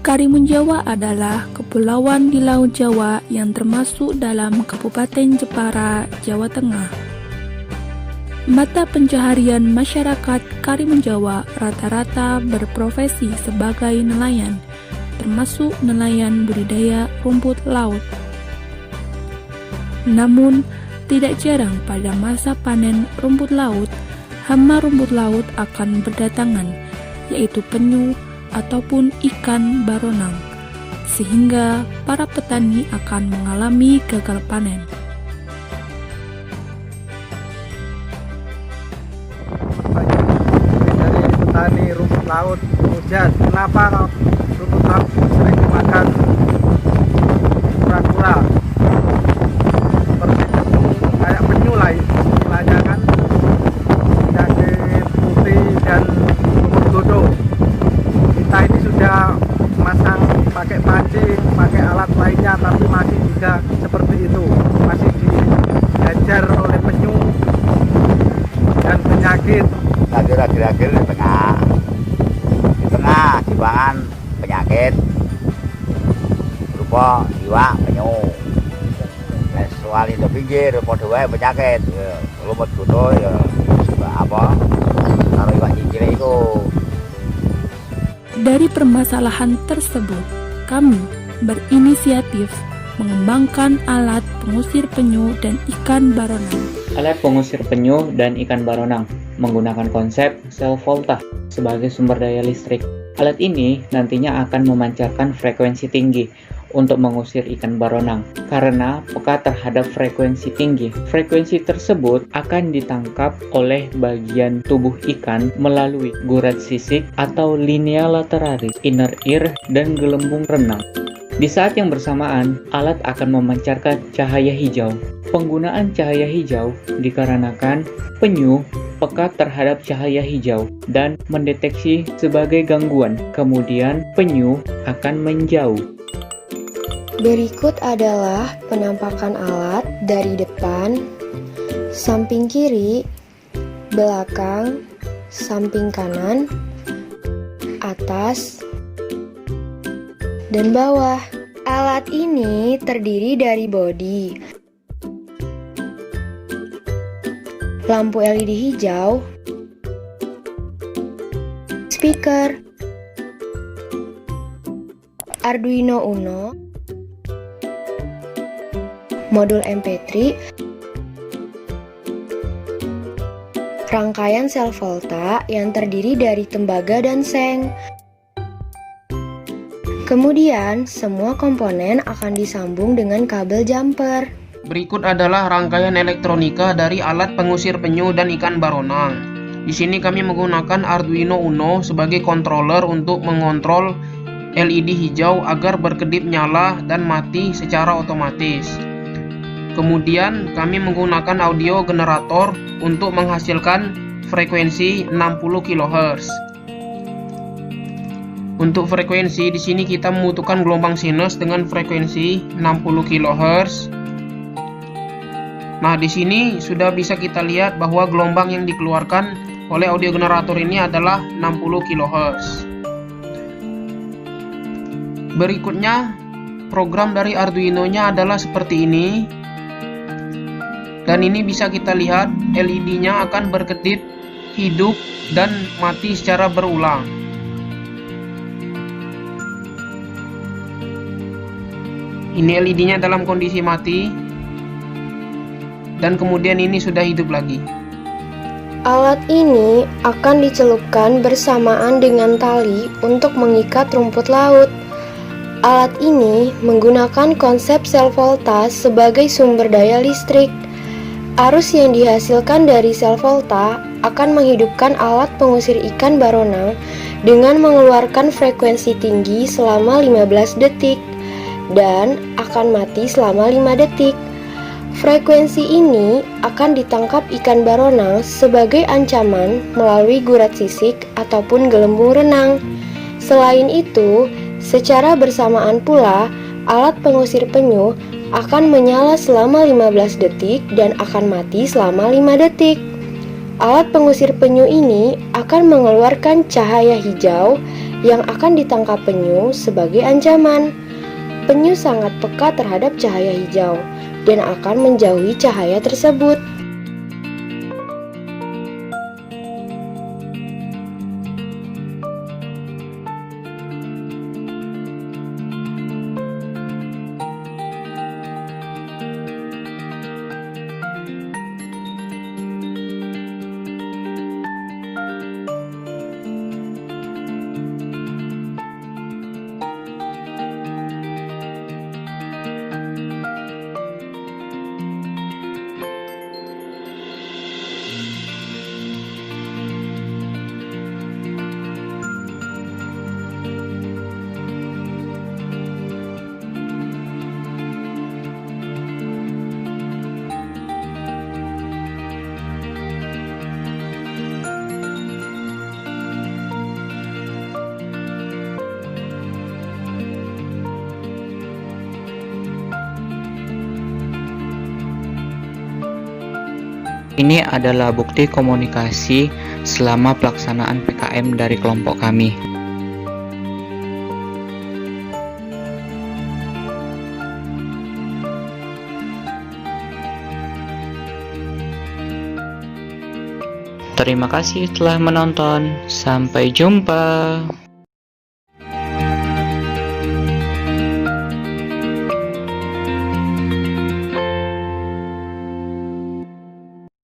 Karimun Jawa adalah kepulauan di Laut Jawa yang termasuk dalam Kabupaten Jepara, Jawa Tengah. Mata pencaharian masyarakat Karimun Jawa rata-rata berprofesi sebagai nelayan, termasuk nelayan budidaya rumput laut. Namun, tidak jarang pada masa panen rumput laut, hama rumput laut akan berdatangan, yaitu penyu ataupun ikan baronang, sehingga para petani akan mengalami gagal panen. Dari petani rumput laut hujan, kenapa rumput laut sering dimakan kura-kura? Seperti kayak penyu lah istilahnya kan, penyakit putih dan lumut dodo. Kita ini sudah masang pakai pancing, pakai alat lainnya, tapi masih juga seperti itu, masih dihajar oleh penyu dan penyakit. Tadi ragil-ragil di tengah jiwangan penyakit berupa iwak penyu. Soal itu pinggir padha wae penyakit lumut dodo ya apa karo iwak cincin itu. Dari permasalahan tersebut, kami berinisiatif mengembangkan alat pengusir penyu dan ikan baronang. Alat pengusir penyu dan ikan baronang menggunakan konsep sel volta sebagai sumber daya listrik. Alat ini nantinya akan memancarkan frekuensi tinggi untuk mengusir ikan baronang karena peka terhadap frekuensi tinggi. Frekuensi tersebut akan ditangkap oleh bagian tubuh ikan melalui gurat sisik atau linea lateralis, inner ear, dan gelembung renang. Di saat yang bersamaan, alat akan memancarkan cahaya hijau. Penggunaan cahaya hijau dikarenakan penyu peka terhadap cahaya hijau dan mendeteksi sebagai gangguan. Kemudian penyu akan menjauh. Berikut adalah penampakan alat dari depan, samping kiri, belakang, samping kanan, atas, dan bawah. Alat ini terdiri dari bodi, lampu LED hijau, speaker, Arduino Uno, modul MP3, rangkaian sel volta yang terdiri dari tembaga dan seng. Kemudian, semua komponen akan disambung dengan kabel jumper. Berikut adalah rangkaian elektronika dari alat pengusir penyu dan ikan baronang. Di sini kami menggunakan Arduino Uno sebagai controller untuk mengontrol LED hijau agar berkedip nyala dan mati secara otomatis. Kemudian kami menggunakan audio generator untuk menghasilkan frekuensi 60 kHz. Untuk frekuensi di sini kita membutuhkan gelombang sinus dengan frekuensi 60 kHz. Nah, di sini sudah bisa kita lihat bahwa gelombang yang dikeluarkan oleh audio generator ini adalah 60 kHz. Berikutnya, program dari Arduino-nya adalah seperti ini. Dan ini bisa kita lihat LED-nya akan berkedip, hidup, dan mati secara berulang. Ini LED-nya dalam kondisi mati. Dan kemudian ini sudah hidup lagi. Alat ini akan dicelupkan bersamaan dengan tali untuk mengikat rumput laut. Alat ini menggunakan konsep sel volta sebagai sumber daya listrik. Arus yang dihasilkan dari sel volta akan menghidupkan alat pengusir ikan baronang dengan mengeluarkan frekuensi tinggi selama 15 detik dan akan mati selama 5 detik. Frekuensi ini akan ditangkap ikan baronang sebagai ancaman melalui gurat sisik ataupun gelembung renang. Selain itu, secara bersamaan pula, alat pengusir penyu akan menyala selama 15 detik dan akan mati selama 5 detik. Alat pengusir penyu ini akan mengeluarkan cahaya hijau yang akan ditangkap penyu sebagai ancaman. Penyu sangat peka terhadap cahaya hijau dan akan menjauhi cahaya tersebut. Ini adalah bukti komunikasi selama pelaksanaan PKM dari kelompok kami. Terima kasih telah menonton. Sampai jumpa.